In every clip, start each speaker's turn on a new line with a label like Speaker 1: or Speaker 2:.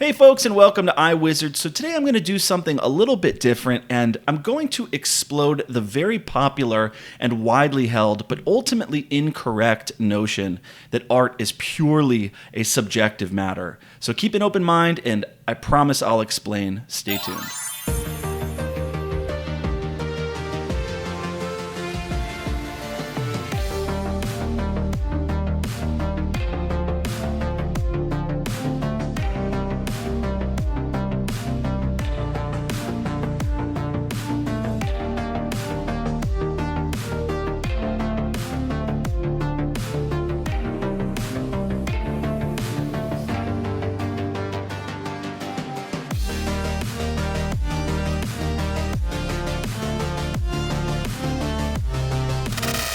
Speaker 1: Hey folks, and welcome to iWizard. So today I'm going to do something a little bit different, and I'm going to explode the very popular and widely held, but ultimately incorrect notion that art is purely a subjective matter. So keep an open mind, and I promise I'll explain. Stay tuned.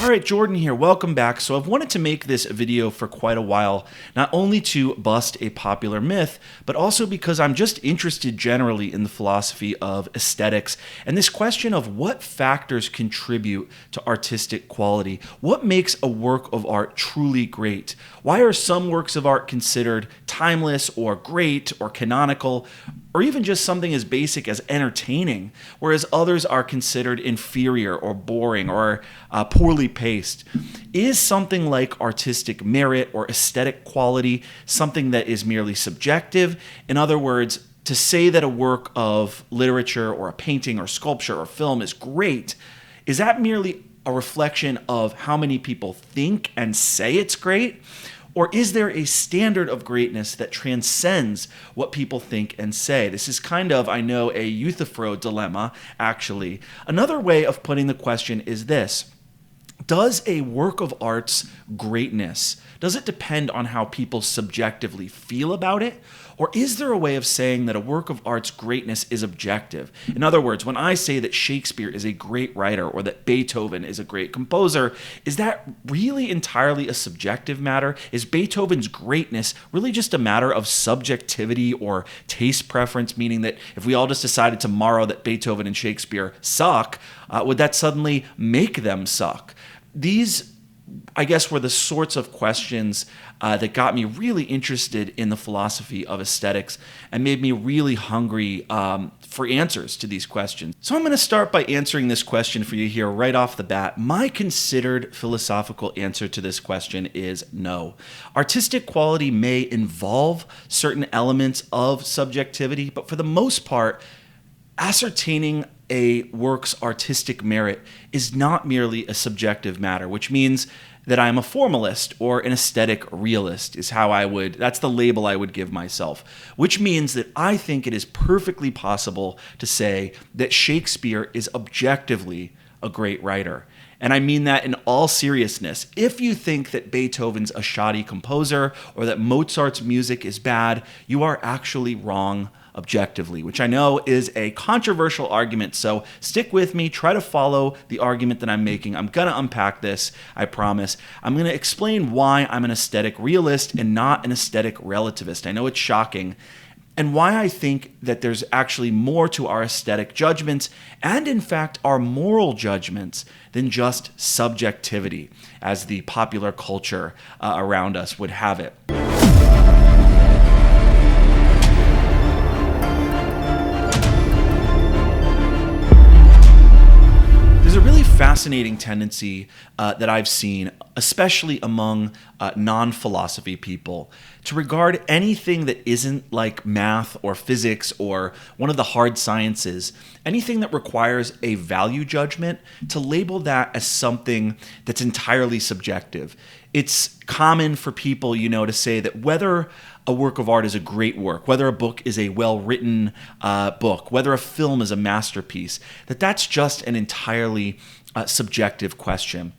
Speaker 1: All right, Jordan here. Welcome back. So I've wanted to make this video for quite a while, not only to bust a popular myth, but also because I'm just interested generally in the philosophy of aesthetics and this question of what factors contribute to artistic quality. What makes a work of art truly great? Why are some works of art considered timeless or great or canonical, or even just something as basic as entertaining, whereas others are considered inferior or boring or poorly paced? Is something like artistic merit or aesthetic quality something that is merely subjective? In other words, to say that a work of literature or a painting or sculpture or film is great, is that merely a reflection of how many people think and say it's great? Or is there a standard of greatness that transcends what people think and say? This is kind of, I know, a Euthyphro dilemma, actually. Another way of putting the question is this: does a work of art's greatness, does it depend on how people subjectively feel about it? Or is there a way of saying that a work of art's greatness is objective? In other words, when I say that Shakespeare is a great writer or that Beethoven is a great composer, is that really entirely a subjective matter? Is Beethoven's greatness really just a matter of subjectivity or taste preference, meaning that if we all just decided tomorrow that Beethoven and Shakespeare suck, would that suddenly make them suck? These, I guess, were the sorts of questions that got me really interested in the philosophy of aesthetics and made me really hungry for answers to these questions. So I'm going to start by answering this question for you here right off the bat. My considered philosophical answer to this question is no. Artistic quality may involve certain elements of subjectivity, but for the most part, ascertaining a work's artistic merit is not merely a subjective matter, which means that I'm a formalist or an aesthetic realist that's the label I would give myself, which means that I think it is perfectly possible to say that Shakespeare is objectively a great writer. And I mean that in all seriousness. If you think that Beethoven's a shoddy composer or that Mozart's music is bad, you are actually wrong objectively, which I know is a controversial argument. So stick with me, try to follow the argument that I'm making. I'm going to unpack this, I promise. I'm going to explain why I'm an aesthetic realist and not an aesthetic relativist. I know it's shocking. And why I think that there's actually more to our aesthetic judgments and, in fact, our moral judgments than just subjectivity, as the popular culture around us would have it. There's a really fascinating tendency that I've seen, especially among non-philosophy people, to regard anything that isn't like math or physics or one of the hard sciences, anything that requires a value judgment, to label that as something that's entirely subjective. It's common for people, to say that whether a work of art is a great work, whether a book is a well-written book, whether a film is a masterpiece, that's just an entirely subjective question.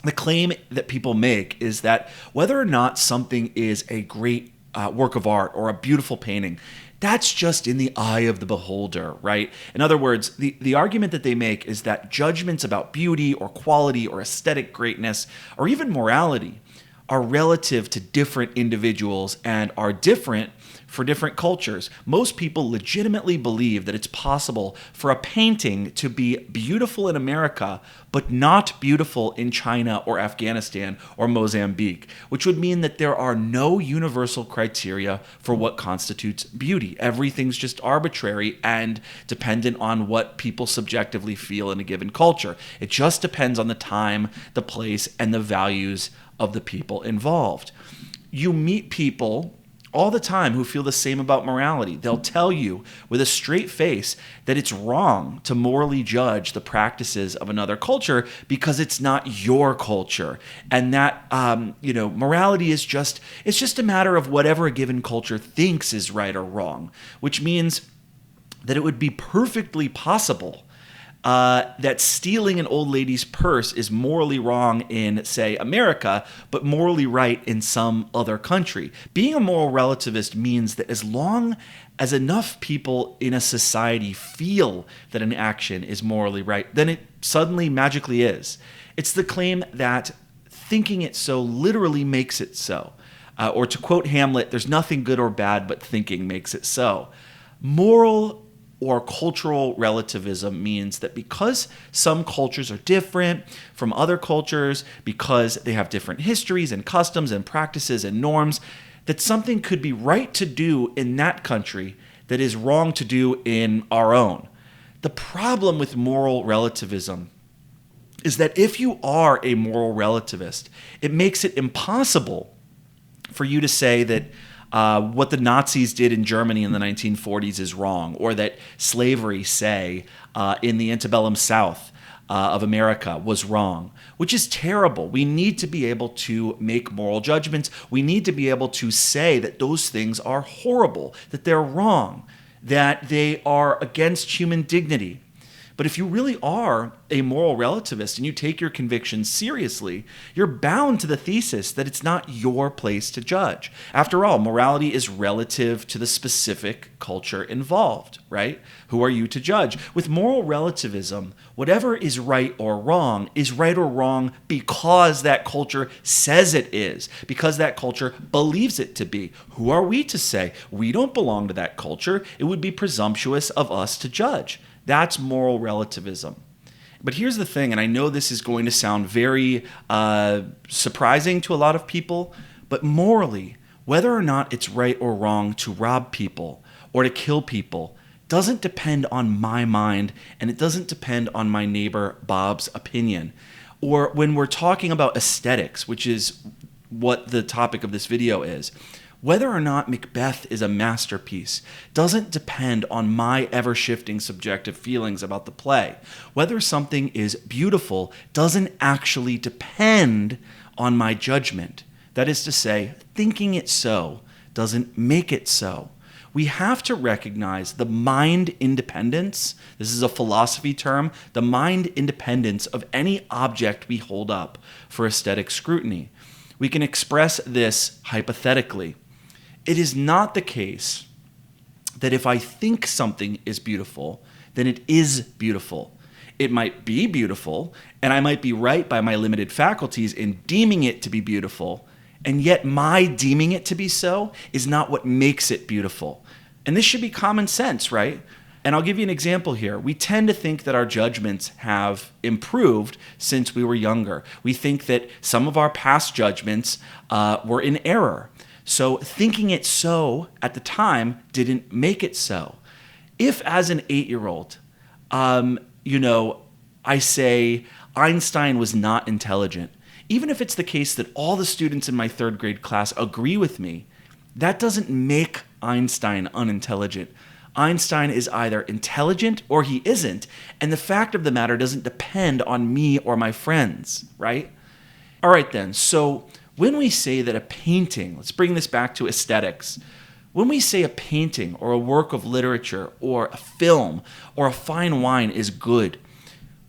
Speaker 1: The claim that people make is that whether or not something is a great work of art or a beautiful painting, that's just in the eye of the beholder, right? In other words, the argument that they make is that judgments about beauty or quality or aesthetic greatness or even morality are relative to different individuals and are different for different cultures. Most people legitimately believe that it's possible for a painting to be beautiful in America, but not beautiful in China or Afghanistan or Mozambique, which would mean that there are no universal criteria for what constitutes beauty. Everything's just arbitrary and dependent on what people subjectively feel in a given culture. It just depends on the time, the place, and the values of the people involved. You meet people all the time who feel the same about morality. They'll tell you with a straight face that it's wrong to morally judge the practices of another culture because it's not your culture. And that, morality is it's just a matter of whatever a given culture thinks is right or wrong, which means that it would be perfectly possible that stealing an old lady's purse is morally wrong in, say, America, but morally right in some other country. Being a moral relativist means that as long as enough people in a society feel that an action is morally right, then it suddenly magically is. It's the claim that thinking it so literally makes it so. Or to quote Hamlet, there's nothing good or bad, but thinking makes it so. Moral or cultural relativism means that because some cultures are different from other cultures, because they have different histories and customs and practices and norms, that something could be right to do in that country that is wrong to do in our own. The problem with moral relativism is that if you are a moral relativist, it makes it impossible for you to say that what the Nazis did in Germany in the 1940s is wrong, or that slavery, say, in the antebellum South of America was wrong, which is terrible. We need to be able to make moral judgments. We need to be able to say that those things are horrible, that they're wrong, that they are against human dignity. But if you really are a moral relativist and you take your convictions seriously, you're bound to the thesis that it's not your place to judge. After all, morality is relative to the specific culture involved, right? Who are you to judge? With moral relativism, whatever is right or wrong because that culture says it is, because that culture believes it to be. Who are we to say? We don't belong to that culture. It would be presumptuous of us to judge. That's moral relativism. But here's the thing, and I know this is going to sound very surprising to a lot of people, but morally, whether or not it's right or wrong to rob people or to kill people doesn't depend on my mind, and it doesn't depend on my neighbor Bob's opinion. Or when we're talking about aesthetics, which is what the topic of this video is, whether or not Macbeth is a masterpiece doesn't depend on my ever-shifting subjective feelings about the play. Whether something is beautiful doesn't actually depend on my judgment. That is to say, thinking it so doesn't make it so. We have to recognize the mind independence, this is a philosophy term, the mind independence of any object we hold up for aesthetic scrutiny. We can express this hypothetically. It is not the case that if I think something is beautiful, then it is beautiful. It might be beautiful, and I might be right by my limited faculties in deeming it to be beautiful, and yet my deeming it to be so is not what makes it beautiful. And this should be common sense, right? And I'll give you an example here. We tend to think that our judgments have improved since we were younger. We think that some of our past judgments were in error. So thinking it so at the time didn't make it so. If as an 8-year-old, I say Einstein was not intelligent, even if it's the case that all the students in my 3rd grade class agree with me, that doesn't make Einstein unintelligent. Einstein is either intelligent or he isn't, and the fact of the matter doesn't depend on me or my friends, right? All right then, so when we say that a painting, let's bring this back to aesthetics. When we say a painting or a work of literature or a film or a fine wine is good,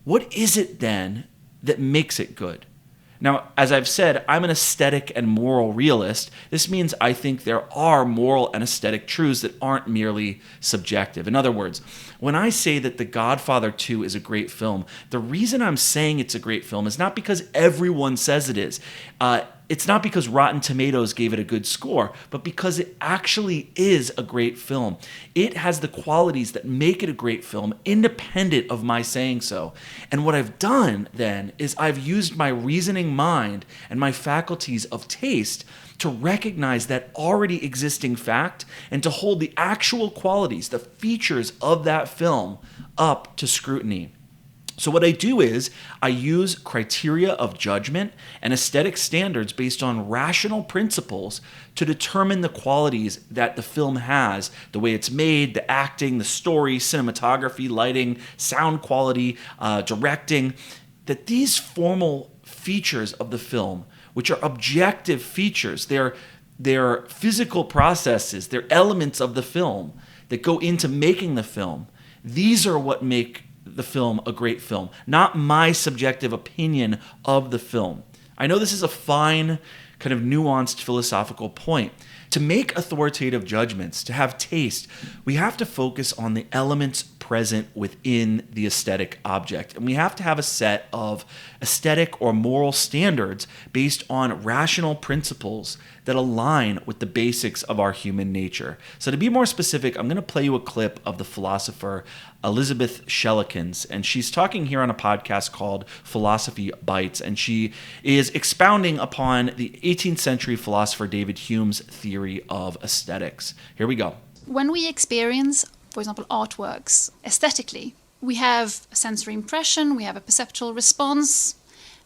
Speaker 1: what is it then that makes it good? Now, as I've said, I'm an aesthetic and moral realist. This means I think there are moral and aesthetic truths that aren't merely subjective. In other words, when I say that The Godfather 2 is a great film, the reason I'm saying it's a great film is not because everyone says it is. it's not because Rotten Tomatoes gave it a good score, but because it actually is a great film. It has the qualities that make it a great film, independent of my saying so. And what I've done then is I've used my reasoning mind and my faculties of taste to recognize that already existing fact and to hold the actual qualities, the features of that film up to scrutiny. So what I do is I use criteria of judgment and aesthetic standards based on rational principles to determine the qualities that the film has, the way it's made, the acting, the story, cinematography, lighting, sound quality, directing, that these formal features of the film, which are objective features, they're physical processes, they're elements of the film that go into making the film. These are what make the film a great film, not my subjective opinion of the film. I know this is a fine, kind of nuanced philosophical point. To make authoritative judgments, to have taste, we have to focus on the elements present within the aesthetic object. And we have to have a set of aesthetic or moral standards based on rational principles that align with the basics of our human nature. So to be more specific, I'm going to play you a clip of the philosopher Elizabeth Shellekins, and she's talking here on a podcast called Philosophy Bites, and she is expounding upon the 18th century philosopher David Hume's theory of aesthetics. Here we go.
Speaker 2: When we experience, for example, artworks aesthetically, we have a sensory impression, we have a perceptual response,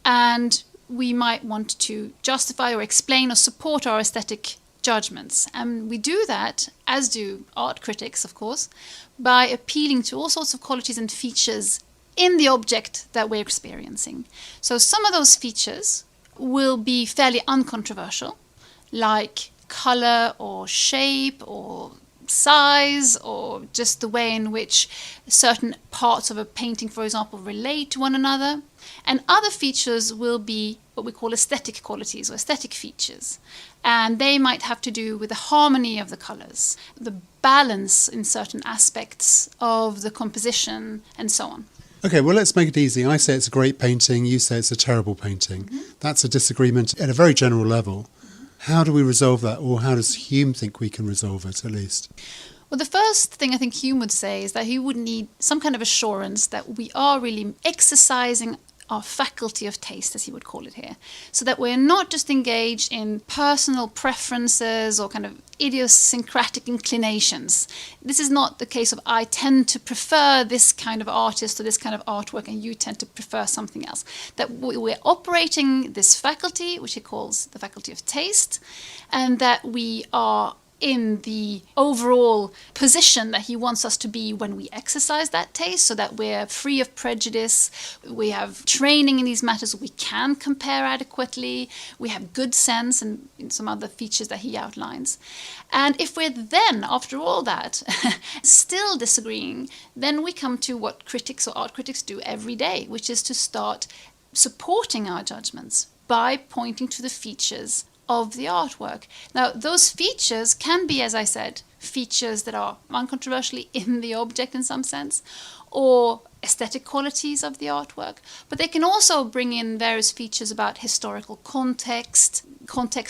Speaker 2: and we might want to justify or explain or support our aesthetic judgments. And we do that, as do art critics, of course, by appealing to all sorts of qualities and features in the object that we're experiencing. So some of those features will be fairly uncontroversial, like color or shape or size, or just the way in which certain parts of a painting, for example, relate to one another. And other features will be what we call aesthetic qualities or aesthetic features. And they might have to do with the harmony of the colors, the balance in certain aspects of the composition, and so on.
Speaker 3: Okay, well, let's make it easy. I say it's a great painting, you say it's a terrible painting. Mm-hmm. That's a disagreement at a very general level. How do we resolve that, or how does Hume think we can resolve it, at least?
Speaker 2: Well, the first thing I think Hume would say is that he would need some kind of assurance that we are really exercising our faculty of taste, as he would call it here, so that we're not just engaged in personal preferences or kind of idiosyncratic inclinations. This is not the case of I tend to prefer this kind of artist or this kind of artwork and you tend to prefer something else. That we're operating this faculty, which he calls the faculty of taste, and that we are in the overall position that he wants us to be when we exercise that taste, so that we're free of prejudice, we have training in these matters, we can compare adequately, we have good sense, and some other features that he outlines. And if we're then, after all that, still disagreeing, then we come to what critics or art critics do every day, which is to start supporting our judgments by pointing to the features of the artwork. Now, those features can be, as I said, features that are uncontroversially in the object in some sense, or aesthetic qualities of the artwork, but they can also bring in various features about historical context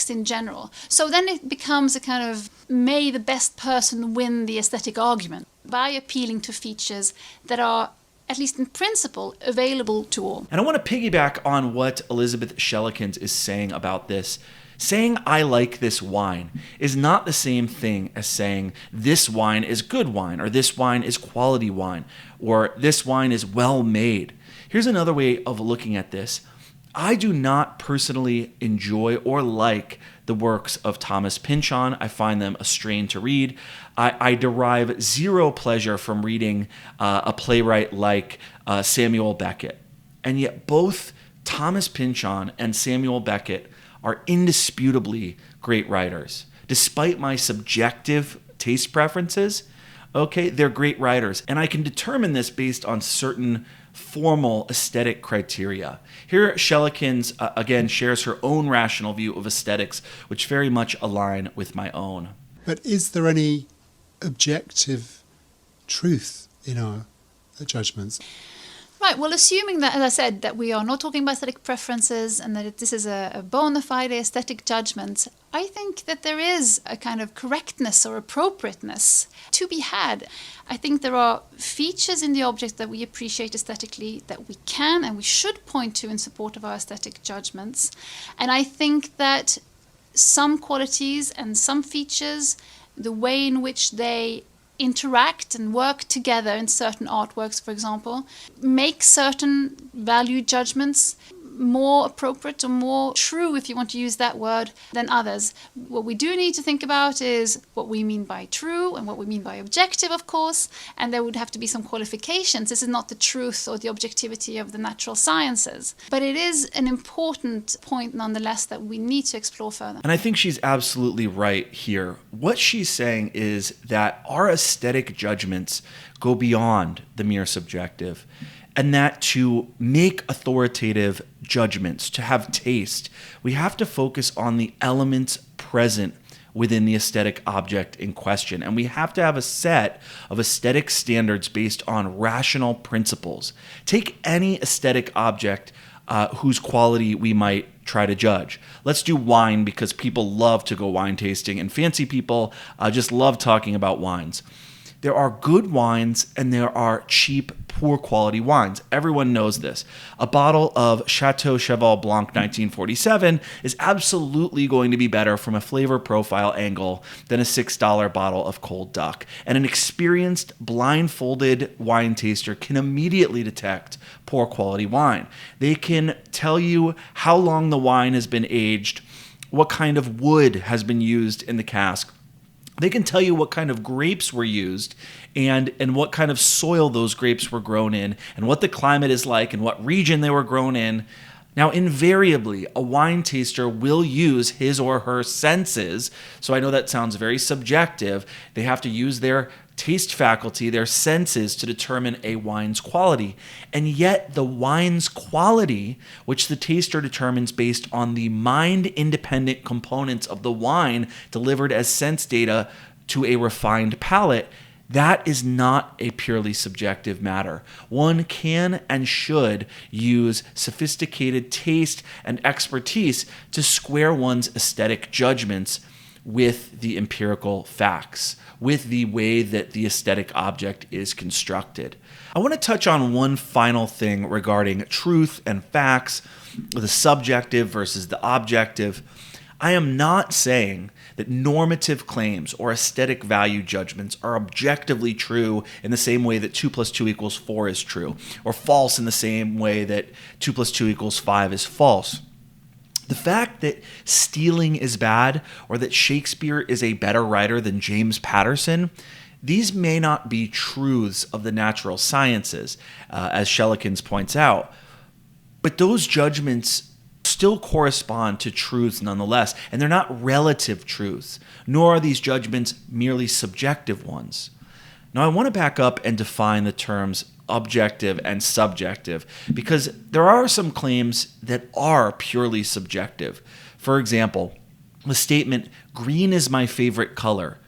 Speaker 2: in general. So then it becomes a kind of, may the best person win the aesthetic argument by appealing to features that are, at least in principle, available to all.
Speaker 1: And I want to piggyback on what Elizabeth Shellekins is saying about this. Saying I like this wine is not the same thing as saying this wine is good wine, or this wine is quality wine, or this wine is well made. Here's another way of looking at this. I do not personally enjoy or like the works of Thomas Pynchon. I find them a strain to read. I derive zero pleasure from reading a playwright like Samuel Beckett. And yet both Thomas Pynchon and Samuel Beckett are indisputably great writers. Despite my subjective taste preferences, okay, they're great writers. And I can determine this based on certain formal aesthetic criteria. Here, Shellekins, again, shares her own rational view of aesthetics, which very much align with my own.
Speaker 3: But is there any objective truth in our judgments?
Speaker 2: Right. Well, assuming that, as I said, that we are not talking about aesthetic preferences and that this is a bona fide aesthetic judgment, I think that there is a kind of correctness or appropriateness to be had. I think there are features in the object that we appreciate aesthetically that we can and we should point to in support of our aesthetic judgments. And I think that some qualities and some features, the way in which they interact and work together in certain artworks, for example, make certain value judgments more appropriate or more true, if you want to use that word, than others. What we do need to think about is what we mean by true and what we mean by objective, of course, and there would have to be some qualifications. This is not the truth or the objectivity of the natural sciences, but it is an important point nonetheless that we need to explore further.
Speaker 1: And I think she's absolutely right here. What she's saying is that our aesthetic judgments go beyond the mere subjective, and that to make authoritative judgments, to have taste, we have to focus on the elements present within the aesthetic object in question. And we have to have a set of aesthetic standards based on rational principles. Take any aesthetic object whose quality we might try to judge. Let's do wine, because people love to go wine tasting, and fancy people just love talking about wines. There are good wines and there are cheap, poor quality wines. Everyone knows this. A bottle of Chateau Cheval Blanc 1947 is absolutely going to be better from a flavor profile angle than a $6 bottle of Cold Duck. And an experienced, blindfolded wine taster can immediately detect poor quality wine. They can tell you how long the wine has been aged, what kind of wood has been used in the cask. They can tell you what kind of grapes were used and what kind of soil those grapes were grown in and what the climate is like and what region they were grown in. Now, invariably, a wine taster will use his or her senses. So I know that sounds very subjective. They have to use their taste faculty, their senses, to determine a wine's quality. And yet the wine's quality, which the taster determines based on the mind-independent components of the wine delivered as sense data to a refined palate, that is not a purely subjective matter. One can and should use sophisticated taste and expertise to square one's aesthetic judgments with the empirical facts, with the way that the aesthetic object is constructed. I want to touch on one final thing regarding truth and facts, the subjective versus the objective. I am not saying that normative claims or aesthetic value judgments are objectively true in the same way that 2 + 2 = 4 is true, or false in the same way that 2 + 2 = 5 is false. The fact that stealing is bad or that Shakespeare is a better writer than James Patterson, these may not be truths of the natural sciences, as Schellekens points out, but those judgments still correspond to truths nonetheless, and they're not relative truths, nor are these judgments merely subjective ones. Now, I want to back up and define the terms objective and subjective, because there are some claims that are purely subjective. For example, the statement, "green is my favorite color,"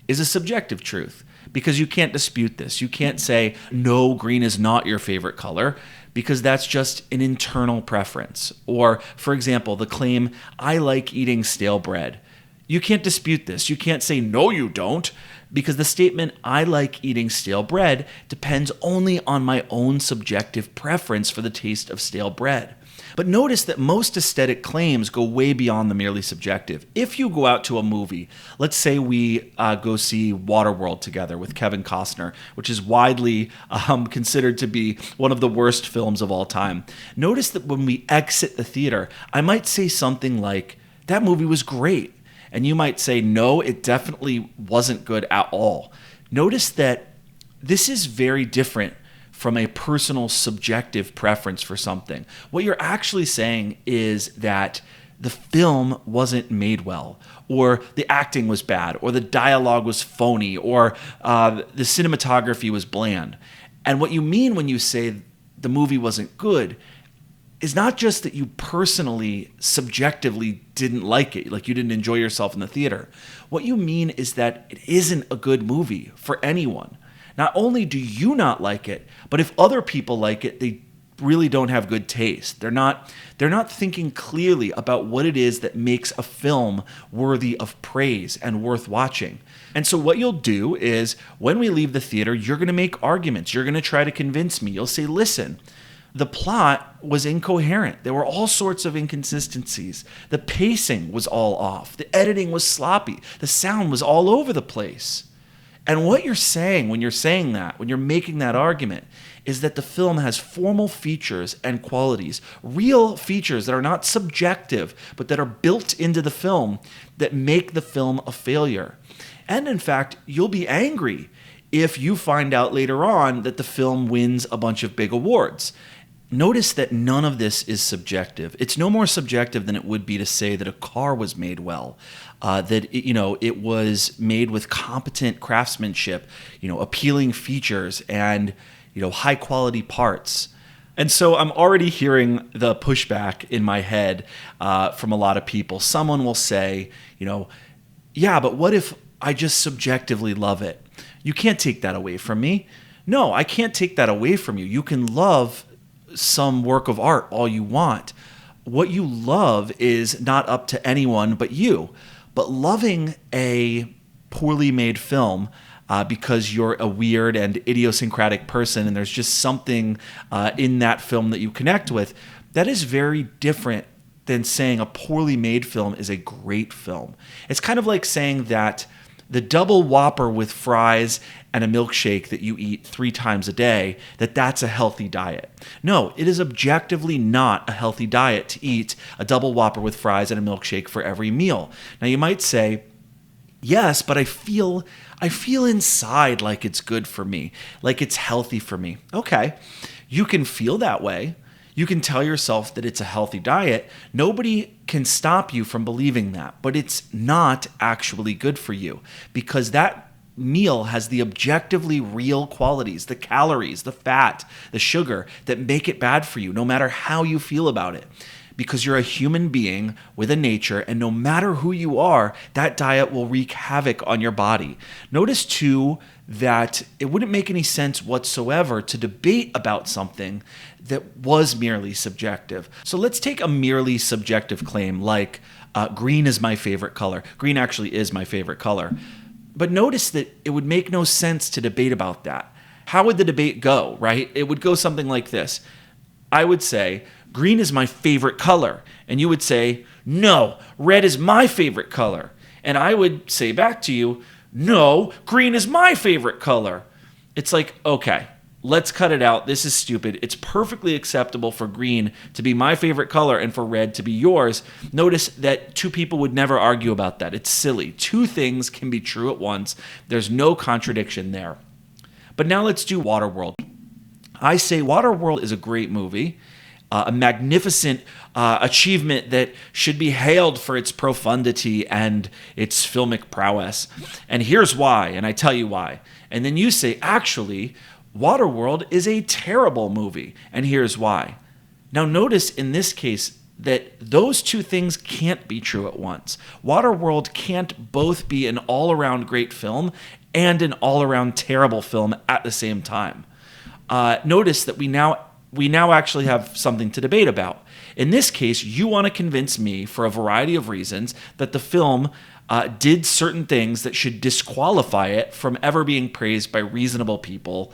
Speaker 1: is a subjective truth, because you can't dispute this. You can't say, no, green is not your favorite color, because that's just an internal preference. Or, for example, the claim, "I like eating stale bread." You can't dispute this. You can't say, no, you don't, because the statement, "I like eating stale bread," depends only on my own subjective preference for the taste of stale bread. But notice that most aesthetic claims go way beyond the merely subjective. If you go out to a movie, let's say we go see Waterworld together with Kevin Costner, which is widely considered to be one of the worst films of all time. Notice that when we exit the theater, I might say something like, "That movie was great." And you might say, "No, it definitely wasn't good at all." Notice that this is very different from a personal subjective preference for something. What you're actually saying is that the film wasn't made well, or the acting was bad, or the dialogue was phony, or the cinematography was bland. And what you mean when you say the movie wasn't good is not just that you personally, subjectively didn't like it, like you didn't enjoy yourself in the theater. What you mean is that it isn't a good movie for anyone. Not only do you not like it, but if other people like it, they really don't have good taste. They're not thinking clearly about what it is that makes a film worthy of praise and worth watching. And so what you'll do is when we leave the theater, you're going to make arguments. You're going to try to convince me. You'll say, listen, the plot was incoherent. There were all sorts of inconsistencies. The pacing was all off. The editing was sloppy. The sound was all over the place. And what you're saying when you're saying that, when you're making that argument, is that the film has formal features and qualities, real features that are not subjective, but that are built into the film that make the film a failure. And in fact, you'll be angry if you find out later on that the film wins a bunch of big awards. Notice that none of this is subjective. It's no more subjective than it would be to say that a car was made well, that it was made with competent craftsmanship, appealing features and high quality parts. And so I'm already hearing the pushback in my head from a lot of people. Someone will say, yeah, but what if I just subjectively love it? You can't take that away from me. No, I can't take that away from you. You can love some work of art all you want. What you love is not up to anyone but you. But loving a poorly made film because you're a weird and idiosyncratic person and there's just something in that film that you connect with, that is very different than saying a poorly made film is a great film. It's kind of like saying that the double Whopper with fries and a milkshake that you eat 3 times a day, that's a healthy diet. No, it is objectively not a healthy diet to eat a double Whopper with fries and a milkshake for every meal. Now you might say, yes, but I feel inside like it's good for me, like it's healthy for me. Okay, you can feel that way. You can tell yourself that it's a healthy diet. Nobody can stop you from believing that, but it's not actually good for you because that meal has the objectively real qualities, the calories, the fat, the sugar that make it bad for you, no matter how you feel about it. Because you're a human being with a nature, and no matter who you are, that diet will wreak havoc on your body. Notice too that it wouldn't make any sense whatsoever to debate about something that was merely subjective. So let's take a merely subjective claim like green is my favorite color. Green actually is my favorite color. But notice that it would make no sense to debate about that. How would the debate go, right? It would go something like this. I would say, green is my favorite color. And you would say, no, red is my favorite color. And I would say back to you, no, green is my favorite color. It's like, okay, let's cut it out. This is stupid. It's perfectly acceptable for green to be my favorite color and for red to be yours. Notice that 2 people would never argue about that. It's silly. 2 things can be true at once. There's no contradiction there. But now let's do Waterworld. I say Waterworld is a great movie, a magnificent achievement that should be hailed for its profundity and its filmic prowess. And here's why, and I tell you why. And then you say, actually, Waterworld is a terrible movie, and here's why. Now notice in this case that those 2 things can't be true at once. Waterworld can't both be an all-around great film and an all-around terrible film at the same time. Notice that we now actually have something to debate about. In this case, you want to convince me, for a variety of reasons, that the film did certain things that should disqualify it from ever being praised by reasonable people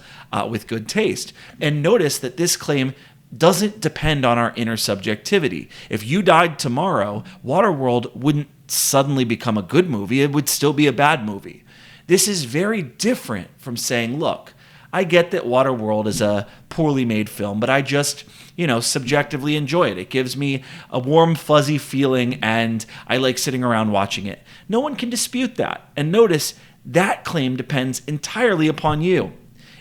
Speaker 1: with good taste. And notice that this claim doesn't depend on our inner subjectivity. If you died tomorrow, Waterworld wouldn't suddenly become a good movie. It would still be a bad movie. This is very different from saying, look, I get that Waterworld is a poorly made film, but I just, subjectively enjoy it. It gives me a warm, fuzzy feeling, and I like sitting around watching it. No one can dispute that. And notice, that claim depends entirely upon you.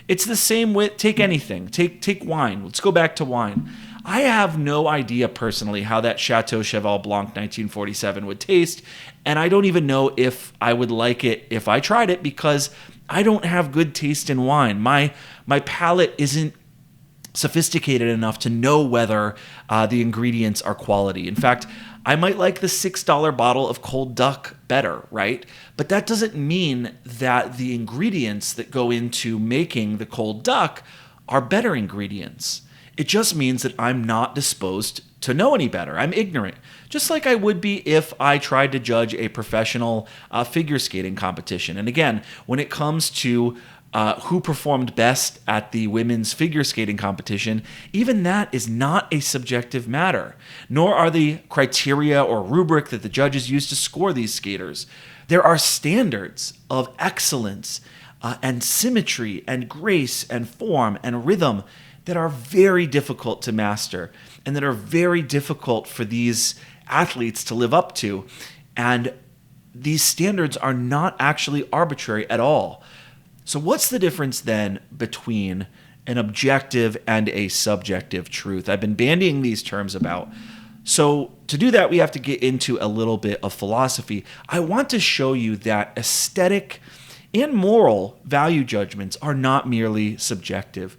Speaker 1: It's the same with, take anything. Take wine. Let's go back to wine. I have no idea personally how that Chateau Cheval Blanc 1947 would taste, and I don't even know if I would like it if I tried it because I don't have good taste in wine. My palate isn't sophisticated enough to know whether the ingredients are quality. In fact, I might like the $6 bottle of cold duck better, right? But that doesn't mean that the ingredients that go into making the cold duck are better ingredients. It just means that I'm not disposed to know any better. I'm ignorant, just like I would be if I tried to judge a professional figure skating competition. And again, when it comes to who performed best at the women's figure skating competition, even that is not a subjective matter, nor are the criteria or rubric that the judges use to score these skaters. There are standards of excellence and symmetry and grace and form and rhythm that are very difficult to master and that are very difficult for these athletes to live up to. And these standards are not actually arbitrary at all. So what's the difference then between an objective and a subjective truth? I've been bandying these terms about. So to do that, we have to get into a little bit of philosophy. I want to show you that aesthetic and moral value judgments are not merely subjective.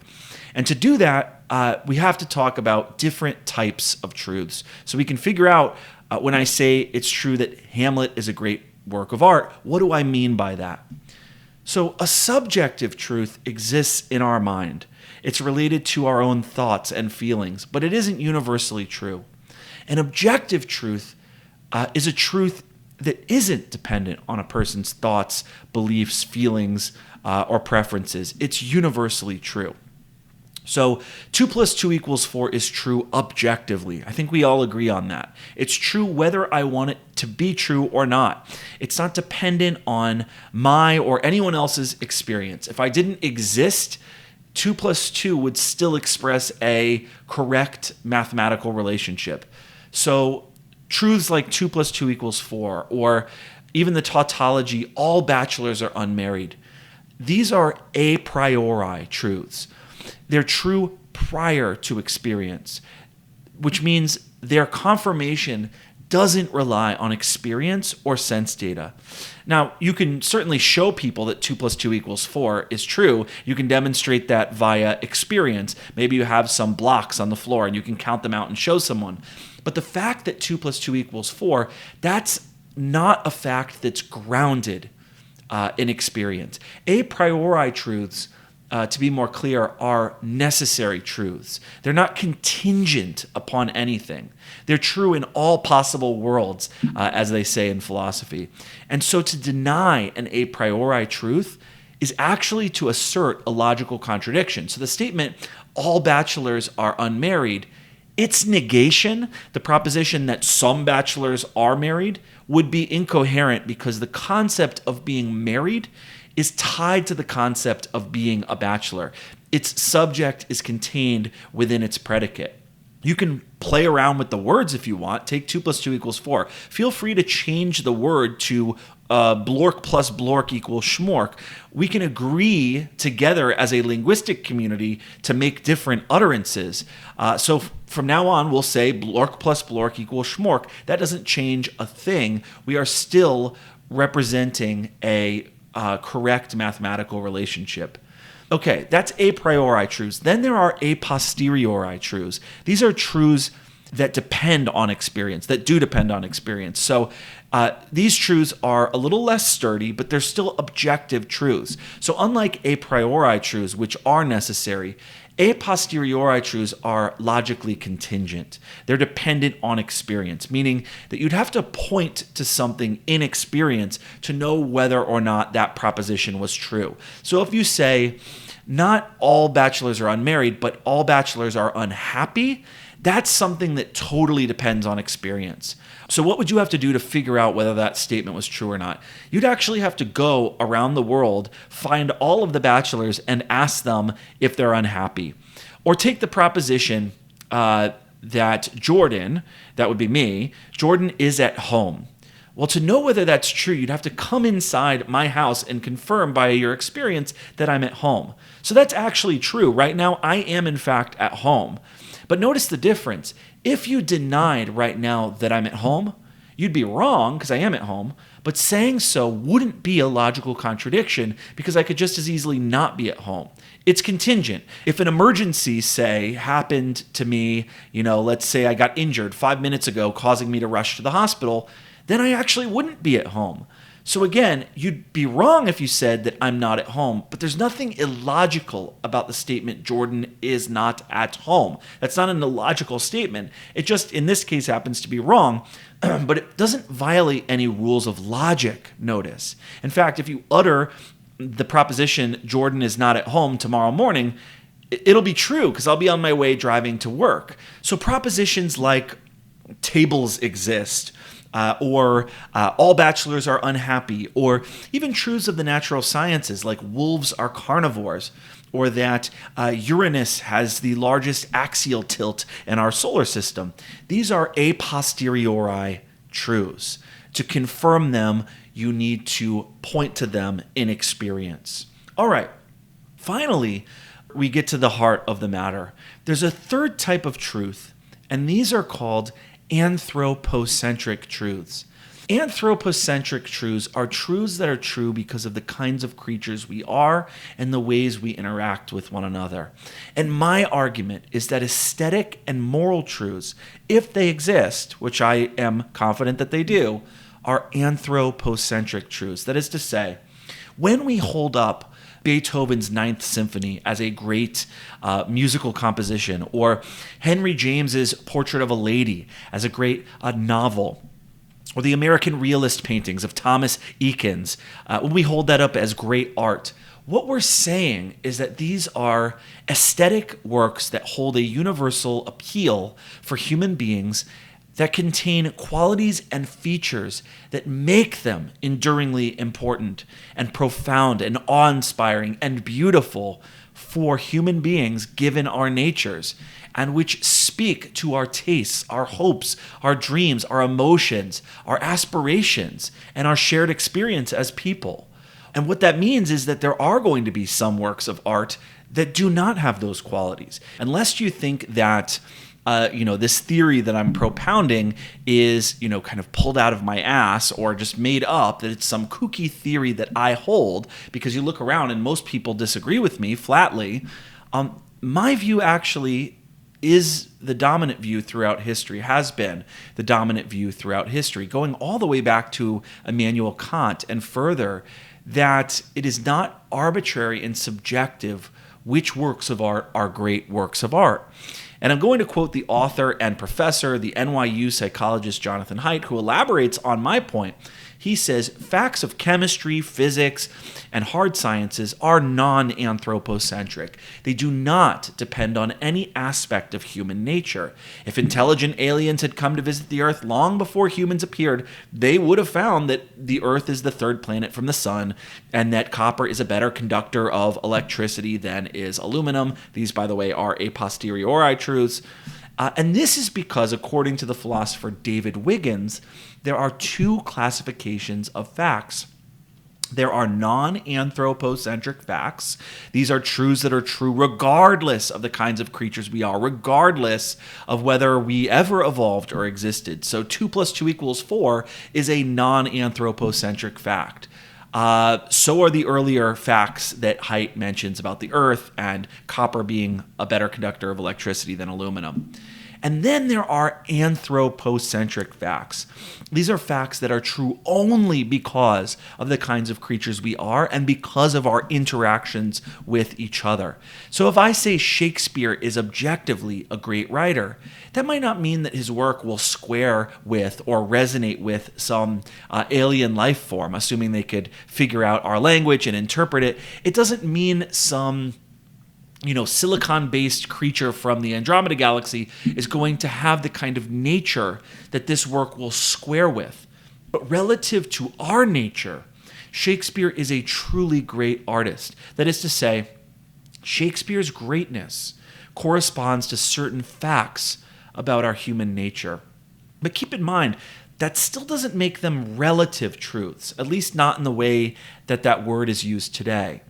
Speaker 1: And to do that, we have to talk about different types of truths. So we can figure out when I say it's true that Hamlet is a great work of art, what do I mean by that? So a subjective truth exists in our mind. It's related to our own thoughts and feelings, but it isn't universally true. An objective truth is a truth that isn't dependent on a person's thoughts, beliefs, feelings, or preferences. It's universally true. So 2 + 2 = 4 is true objectively. I think we all agree on that. It's true whether I want it to be true or not. It's not dependent on my or anyone else's experience. If I didn't exist, 2 + 2 would still express a correct mathematical relationship. So truths like 2 + 2 = 4, or even the tautology, all bachelors are unmarried. These are a priori truths. They're true prior to experience, which means their confirmation doesn't rely on experience or sense data. Now, you can certainly show people that 2 + 2 = 4 is true. You can demonstrate that via experience. Maybe you have some blocks on the floor and you can count them out and show someone. But the fact that 2 + 2 = 4, that's not a fact that's grounded in experience. A priori truths, to be more clear, are necessary truths. They're not contingent upon anything. They're true in all possible worlds, as they say in philosophy. And so to deny an a priori truth is actually to assert a logical contradiction. So the statement, all bachelors are unmarried, its negation, the proposition that some bachelors are married, would be incoherent because the concept of being married is tied to the concept of being a bachelor. Its subject is contained within its predicate. You can play around with the words if you want. Take 2 + 2 = 4. Feel free to change the word to Blork plus Blork = Schmork. We can agree together as a linguistic community to make different utterances. So from now on, we'll say Blork plus Blork = Schmork. That doesn't change a thing. We are still representing a correct mathematical relationship. Okay, that's a priori truths. Then there are a posteriori truths. These are truths that depend on experience, that do depend on experience. So these truths are a little less sturdy, but they're still objective truths. So unlike a priori truths, which are necessary, a posteriori truths are logically contingent. They're dependent on experience, meaning that you'd have to point to something in experience to know whether or not that proposition was true. So if you say, not all bachelors are unmarried, but all bachelors are unhappy, that's something that totally depends on experience. So what would you have to do to figure out whether that statement was true or not? You'd actually have to go around the world, find all of the bachelors, and ask them if they're unhappy. Or take the proposition that Jordan, that would be me, Jordan is at home. Well, to know whether that's true, you'd have to come inside my house and confirm by your experience that I'm at home. So that's actually true. Right now, I am in fact at home. But notice the difference. If you denied right now that I'm at home, you'd be wrong because I am at home, but saying so wouldn't be a logical contradiction because I could just as easily not be at home. It's contingent. If an emergency, say, happened to me, let's say I got injured 5 minutes ago, causing me to rush to the hospital, then I actually wouldn't be at home. So again, you'd be wrong if you said that I'm not at home, but there's nothing illogical about the statement Jordan is not at home. That's not an illogical statement. It just, in this case, happens to be wrong, but it doesn't violate any rules of logic, notice. In fact, if you utter the proposition Jordan is not at home tomorrow morning, it'll be true because I'll be on my way driving to work. So propositions like tables exist, or all bachelors are unhappy, or even truths of the natural sciences like wolves are carnivores, or that Uranus has the largest axial tilt in our solar system. These are a posteriori truths. To confirm them, you need to point to them in experience. All right, finally, we get to the heart of the matter. There's a third type of truth, and these are called anthropocentric truths. Anthropocentric truths are truths that are true because of the kinds of creatures we are and the ways we interact with one another. And my argument is that aesthetic and moral truths, if they exist, which I am confident that they do, are anthropocentric truths. That is to say, when we hold up Beethoven's Ninth Symphony as a great musical composition, or Henry James's Portrait of a Lady as a great novel, or the American realist paintings of Thomas Eakins, when we hold that up as great art, what we're saying is that these are aesthetic works that hold a universal appeal for human beings that contain qualities and features that make them enduringly important and profound and awe-inspiring and beautiful for human beings given our natures, and which speak to our tastes, our hopes, our dreams, our emotions, our aspirations, and our shared experience as people. And what that means is that there are going to be some works of art that do not have those qualities. Unless you think that this theory that I'm propounding is, kind of pulled out of my ass or just made up, that it's some kooky theory that I hold, because you look around and most people disagree with me flatly. My view actually is the dominant view throughout history, has been the dominant view throughout history, going all the way back to Immanuel Kant and further, that it is not arbitrary and subjective which works of art are great works of art. And I'm going to quote the author and professor, the NYU psychologist Jonathan Haidt, who elaborates on my point. He says, facts of chemistry, physics, and hard sciences are non-anthropocentric. They do not depend on any aspect of human nature. If intelligent aliens had come to visit the Earth long before humans appeared, they would have found that the Earth is the third planet from the sun, and that copper is a better conductor of electricity than is aluminum. These, by the way, are a posteriori truths. And this is because, according to the philosopher David Wiggins, there are two classifications of facts. There are non-anthropocentric facts. These are truths that are true regardless of the kinds of creatures we are, regardless of whether we ever evolved or existed. So 2 + 2 = 4 is a non-anthropocentric fact. So are the earlier facts that Haidt mentions about the Earth and copper being a better conductor of electricity than aluminum. And then there are anthropocentric facts. These are facts that are true only because of the kinds of creatures we are and because of our interactions with each other. So if I say Shakespeare is objectively a great writer, that might not mean that his work will square with or resonate with some alien life form, assuming they could figure out our language and interpret it. It doesn't mean some silicon-based creature from the Andromeda Galaxy is going to have the kind of nature that this work will square with. But relative to our nature, Shakespeare is a truly great artist. That is to say, Shakespeare's greatness corresponds to certain facts about our human nature. But keep in mind, that still doesn't make them relative truths, at least not in the way that that word is used today.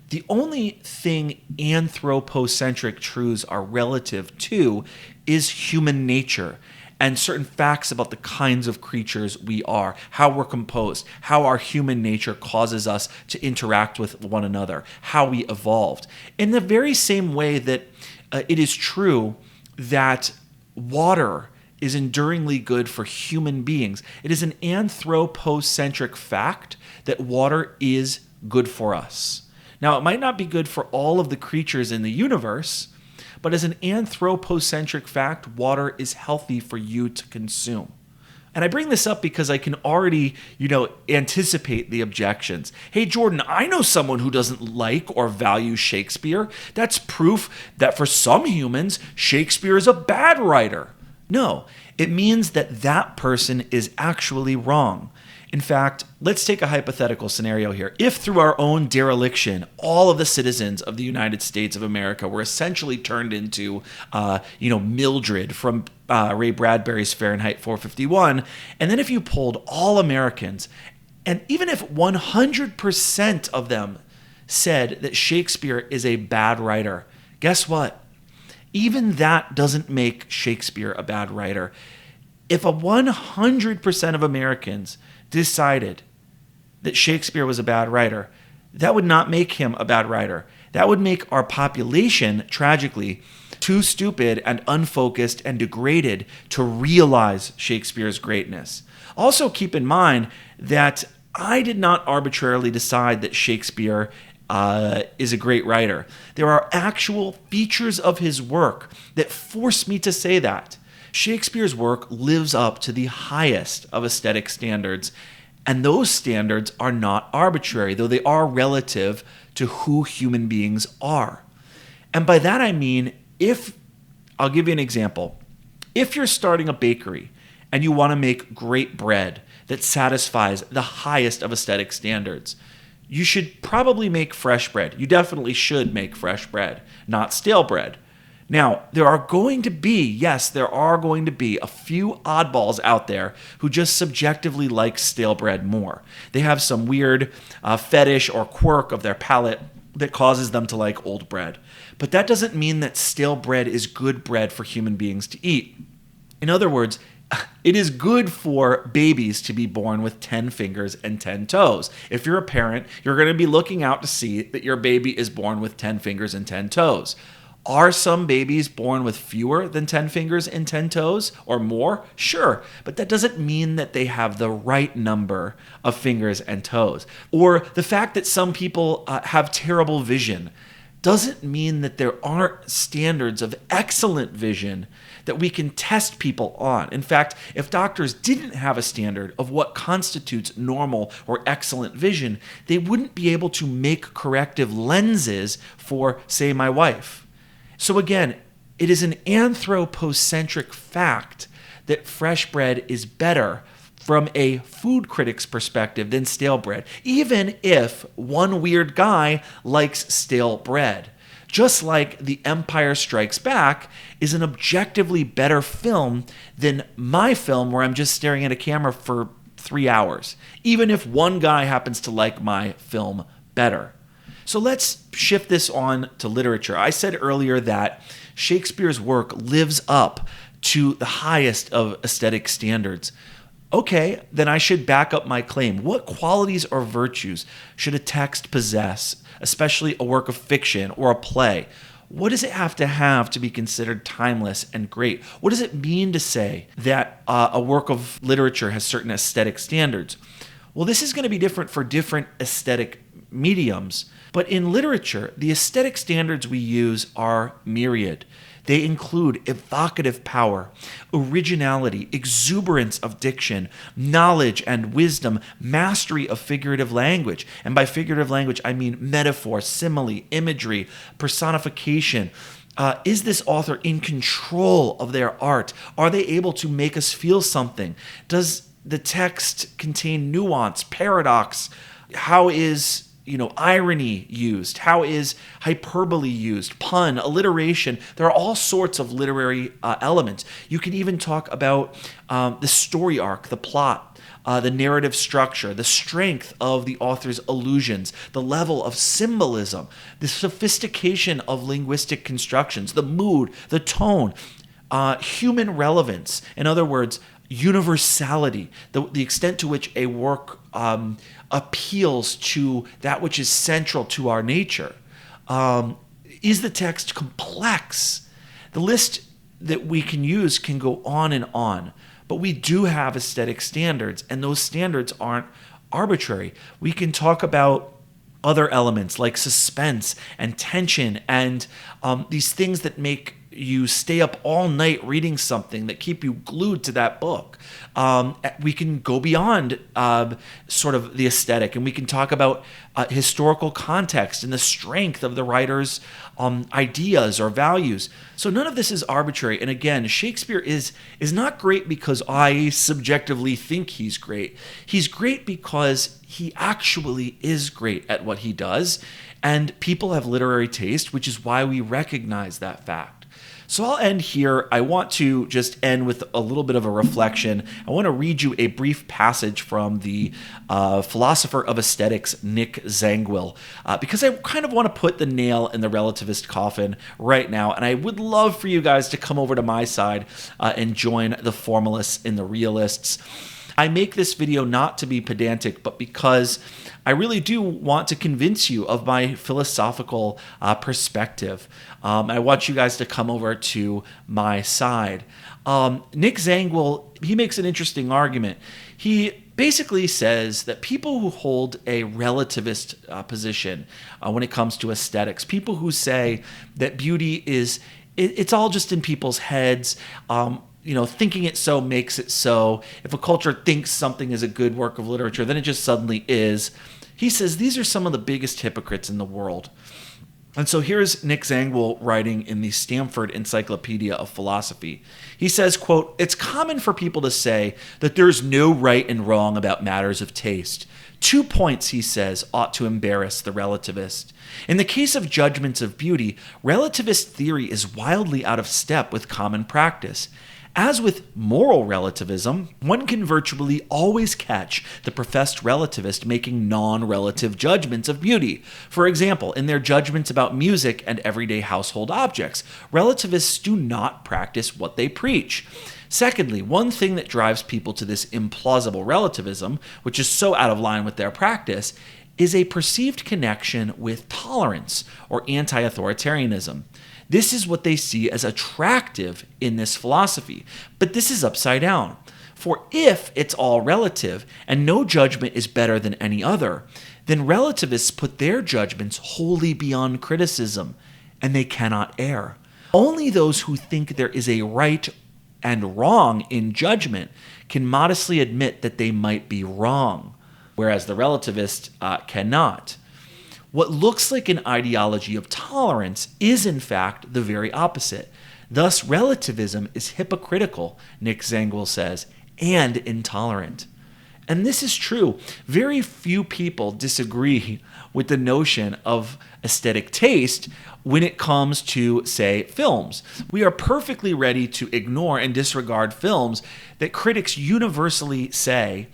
Speaker 1: The only thing anthropocentric truths are relative to is human nature and certain facts about the kinds of creatures we are, how we're composed, how our human nature causes us to interact with one another, how we evolved. In the very same way that it is true that water is enduringly good for human beings. It is an anthropocentric fact that water is good for us. Now, it might not be good for all of the creatures in the universe, but as an anthropocentric fact, water is healthy for you to consume. And I bring this up because I can already, anticipate the objections. Hey, Jordan, I know someone who doesn't like or value Shakespeare. That's proof that for some humans, Shakespeare is a bad writer. No, it means that that person is actually wrong. In fact, let's take a hypothetical scenario here. If through our own dereliction, all of the citizens of the United States of America were essentially turned into, Mildred from Ray Bradbury's Fahrenheit 451, and then if you polled all Americans, and even if 100% of them said that Shakespeare is a bad writer, guess what? Even that doesn't make Shakespeare a bad writer. If 100% of Americans decided that Shakespeare was a bad writer, that would not make him a bad writer. That would make our population, tragically, too stupid and unfocused and degraded to realize Shakespeare's greatness. Also keep in mind that I did not arbitrarily decide that Shakespeare is a great writer. There are actual features of his work that force me to say that. Shakespeare's work lives up to the highest of aesthetic standards, and those standards are not arbitrary, though they are relative to who human beings are. And by that I mean, I'll give you an example. If you're starting a bakery and you want to make great bread that satisfies the highest of aesthetic standards, you should probably make fresh bread. You definitely should make fresh bread, not stale bread. Now, there are going to be a few oddballs out there who just subjectively like stale bread more. They have some weird fetish or quirk of their palate that causes them to like old bread. But that doesn't mean that stale bread is good bread for human beings to eat. In other words, it is good for babies to be born with 10 fingers and 10 toes. If you're a parent, you're going to be looking out to see that your baby is born with 10 fingers and 10 toes. Are some babies born with fewer than 10 fingers and 10 toes or more? Sure, but that doesn't mean that they have the right number of fingers and toes. Or the fact that some people have terrible vision doesn't mean that there aren't standards of excellent vision that we can test people on. In fact, if doctors didn't have a standard of what constitutes normal or excellent vision, they wouldn't be able to make corrective lenses for, say, my wife. So again, it is an anthropocentric fact that fresh bread is better from a food critic's perspective than stale bread, even if one weird guy likes stale bread. Just like The Empire Strikes Back is an objectively better film than my film where I'm just staring at a camera for 3 hours, even if one guy happens to like my film better. So let's shift this on to literature. I said earlier that Shakespeare's work lives up to the highest of aesthetic standards. Okay, then I should back up my claim. What qualities or virtues should a text possess, especially a work of fiction or a play? What does it have to be considered timeless and great? What does it mean to say that a work of literature has certain aesthetic standards? Well, this is going to be different for different aesthetic mediums. But in literature, the aesthetic standards we use are myriad. They include evocative power, originality, exuberance of diction, knowledge and wisdom, mastery of figurative language. And by figurative language, I mean metaphor, simile, imagery, personification. Is this author in control of their art? Are they able to make us feel something? Does the text contain nuance, paradox? How is irony used? How is hyperbole used? Pun, alliteration. There are all sorts of literary elements. You can even talk about the story arc, the plot, the narrative structure, the strength of the author's allusions, the level of symbolism, the sophistication of linguistic constructions, the mood, the tone, human relevance. In other words, universality, the extent to which a work appeals to that which is central to our nature. Is the text complex? The list that we can use can go on and on. But we do have aesthetic standards, and those standards aren't arbitrary. We can talk about other elements like suspense and tension and these things that make you stay up all night reading something, that keep you glued to that book. We can go beyond sort of the aesthetic, and we can talk about historical context and the strength of the writer's ideas or values. So none of this is arbitrary. And again, Shakespeare is not great because I subjectively think he's great. He's great because he actually is great at what he does, and people have literary taste, which is why we recognize that fact. So I'll end here. I want to just end with a little bit of a reflection. I want to read you a brief passage from the philosopher of aesthetics, Nick Zangwill, because I kind of want to put the nail in the relativist coffin right now, and I would love for you guys to come over to my side and join the formalists and the realists. I make this video not to be pedantic, but because I really do want to convince you of my philosophical perspective. I want you guys to come over to my side. Nick Zangwill, he makes an interesting argument. He basically says that people who hold a relativist position when it comes to aesthetics, people who say that beauty it's all just in people's heads, thinking it so makes it so. If a culture thinks something is a good work of literature, then it just suddenly is. He says these are some of the biggest hypocrites in the world. And so here's Nick Zangwill writing in the Stanford Encyclopedia of Philosophy. He says, quote, "It's common for people to say that there's no right and wrong about matters of taste. 2 points, he says, ought to embarrass the relativist. In the case of judgments of beauty, relativist theory is wildly out of step with common practice. As with moral relativism, one can virtually always catch the professed relativist making non-relative judgments of beauty. For example, in their judgments about music and everyday household objects, relativists do not practice what they preach. Secondly, one thing that drives people to this implausible relativism, which is so out of line with their practice, is a perceived connection with tolerance or anti-authoritarianism. This is what they see as attractive in this philosophy. But this is upside down. For if it's all relative and no judgment is better than any other, then relativists put their judgments wholly beyond criticism, and they cannot err. Only those who think there is a right and wrong in judgment can modestly admit that they might be wrong, whereas the relativist cannot. What looks like an ideology of tolerance is, in fact, the very opposite. Thus, relativism is hypocritical, Nick Zangwill says, and intolerant. And this is true. Very few people disagree with the notion of aesthetic taste when it comes to, say, films. We are perfectly ready to ignore and disregard films that critics universally say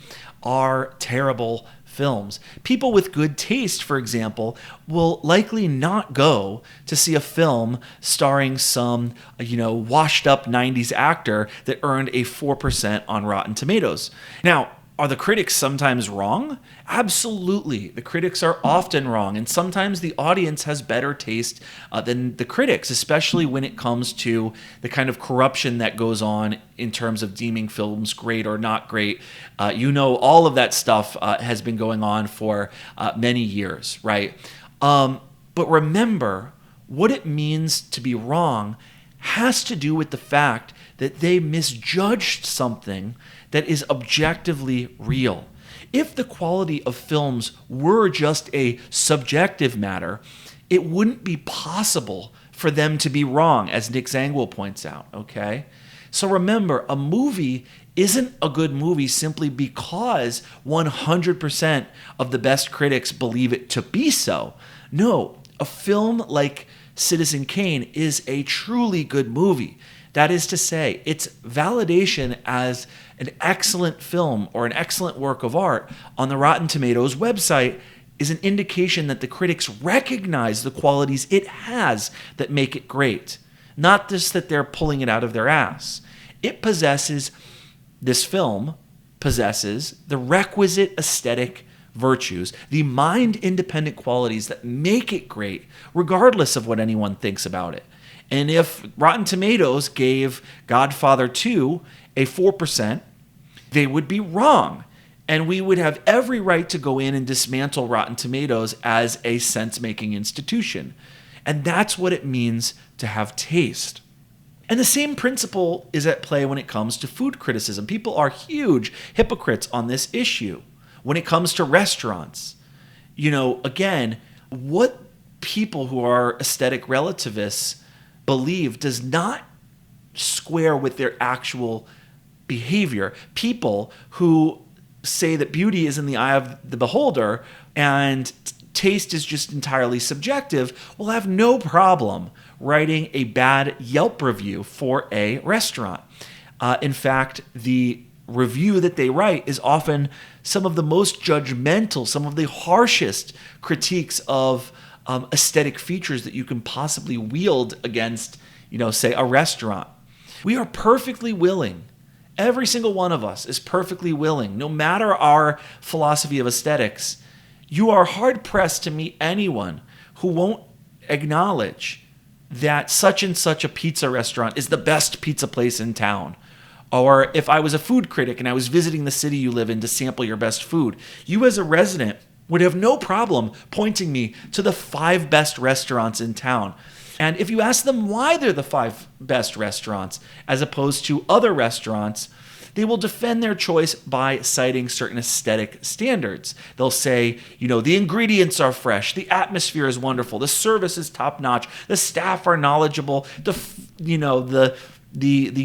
Speaker 1: are terrible films. People with good taste, for example, will likely not go to see a film starring some, washed up 90s actor that earned a 4% on Rotten Tomatoes. Now, are the critics sometimes wrong? Absolutely. The critics are often wrong, and sometimes the audience has better taste than the critics, especially when it comes to the kind of corruption that goes on in terms of deeming films great or not great. All of that stuff has been going on for many years, right? But remember, what it means to be wrong has to do with the fact that they misjudged something that is objectively real. If the quality of films were just a subjective matter, it wouldn't be possible for them to be wrong, as Nick Zangwill points out, okay? So remember, a movie isn't a good movie simply because 100% of the best critics believe it to be so. No, a film like Citizen Kane is a truly good movie. That is to say, its validation as an excellent film or an excellent work of art on the Rotten Tomatoes website is an indication that the critics recognize the qualities it has that make it great, not just that they're pulling it out of their ass. This film possesses the requisite aesthetic virtues, the mind-independent qualities that make it great, regardless of what anyone thinks about it. And if Rotten Tomatoes gave Godfather 2 a 4%, they would be wrong. And we would have every right to go in and dismantle Rotten Tomatoes as a sense-making institution. And that's what it means to have taste. And the same principle is at play when it comes to food criticism. People are huge hypocrites on this issue. When it comes to restaurants, again, what people who are aesthetic relativists believe does not square with their actual behavior. People who say that beauty is in the eye of the beholder and taste is just entirely subjective will have no problem writing a bad Yelp review for a restaurant. In fact, the review that they write is often some of the most judgmental, some of the harshest critiques of aesthetic features that you can possibly wield against, say, a restaurant. We are perfectly willing. Every single one of us is perfectly willing, no matter our philosophy of aesthetics. You are hard-pressed to meet anyone who won't acknowledge that such and such a pizza restaurant is the best pizza place in town. Or if I was a food critic and I was visiting the city you live in to sample your best food, you as a resident would have no problem pointing me to the 5 best restaurants in town. And if you ask them why they're the 5 best restaurants as opposed to other restaurants, they will defend their choice by citing certain aesthetic standards. They'll say, the ingredients are fresh, the atmosphere is wonderful, the service is top-notch, the staff are knowledgeable, the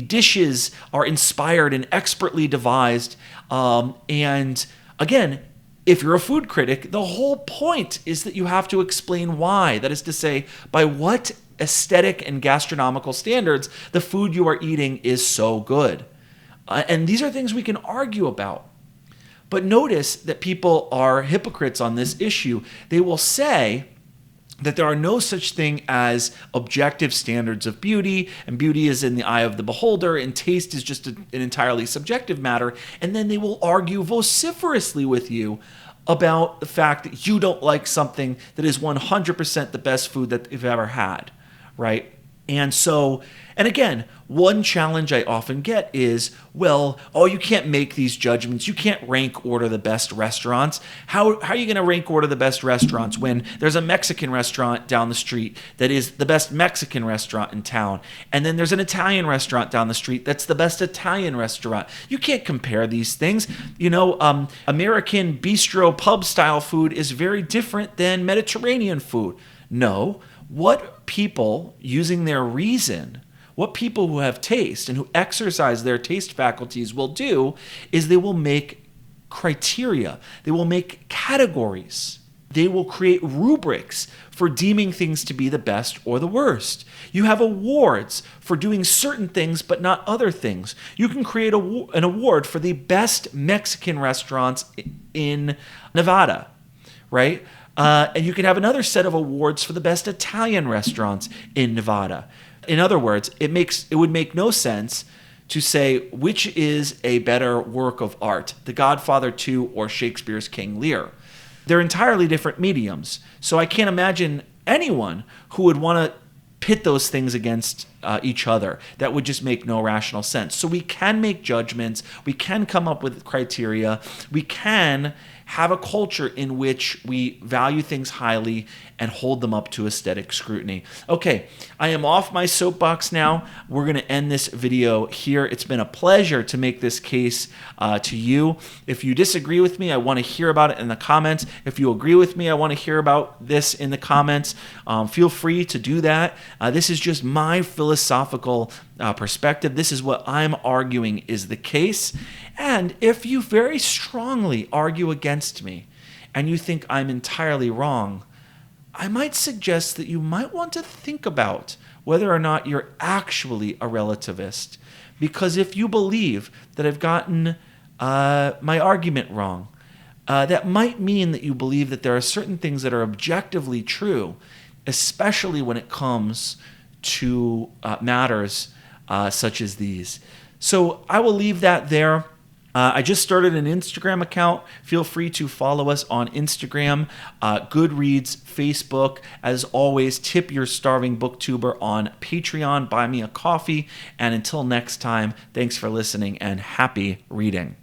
Speaker 1: dishes are inspired and expertly devised. And again, if you're a food critic, the whole point is that you have to explain why. That is to say, by what aesthetic and gastronomical standards the food you are eating is so good. And these are things we can argue about. But notice that people are hypocrites on this issue. They will say that there are no such thing as objective standards of beauty, and beauty is in the eye of the beholder, and taste is just an entirely subjective matter. And then they will argue vociferously with you about the fact that you don't like something that is 100% the best food that you've ever had, right? And again, one challenge I often get is, you can't make these judgments. You can't rank order the best restaurants. How are you going to rank order the best restaurants when there's a Mexican restaurant down the street that is the best Mexican restaurant in town, and then there's an Italian restaurant down the street that's the best Italian restaurant? You can't compare these things. American bistro pub style food is very different than Mediterranean food. No, what people using their reason, what people who have taste and who exercise their taste faculties will do is they will make criteria. They will make categories. They will create rubrics for deeming things to be the best or the worst. You have awards for doing certain things but not other things. You can create an award for the best Mexican restaurants in Nevada, right? And you can have another set of awards for the best Italian restaurants in Nevada. In other words, it would make no sense to say which is a better work of art, The Godfather 2 or Shakespeare's King Lear. They're entirely different mediums. So I can't imagine anyone who would want to pit those things against each other. That would just make no rational sense. So we can make judgments. We can come up with criteria. We can have a culture in which we value things highly and hold them up to aesthetic scrutiny. Okay, I am off my soapbox now. We're going to end this video here. It's been a pleasure to make this case to you. If you disagree with me, I want to hear about it in the comments. If you agree with me, I want to hear about this in the comments. Feel free to do that. This is just my philosophical perspective. This is what I'm arguing is the case. And if you very strongly argue against me and you think I'm entirely wrong, I might suggest that you might want to think about whether or not you're actually a relativist. Because if you believe that I've gotten my argument wrong, that might mean that you believe that there are certain things that are objectively true, especially when it comes to matters such as these. So I will leave that there. I just started an Instagram account. Feel free to follow us on Instagram, Goodreads, Facebook. As always, tip your starving booktuber on Patreon. Buy me a coffee. And until next time, thanks for listening and happy reading.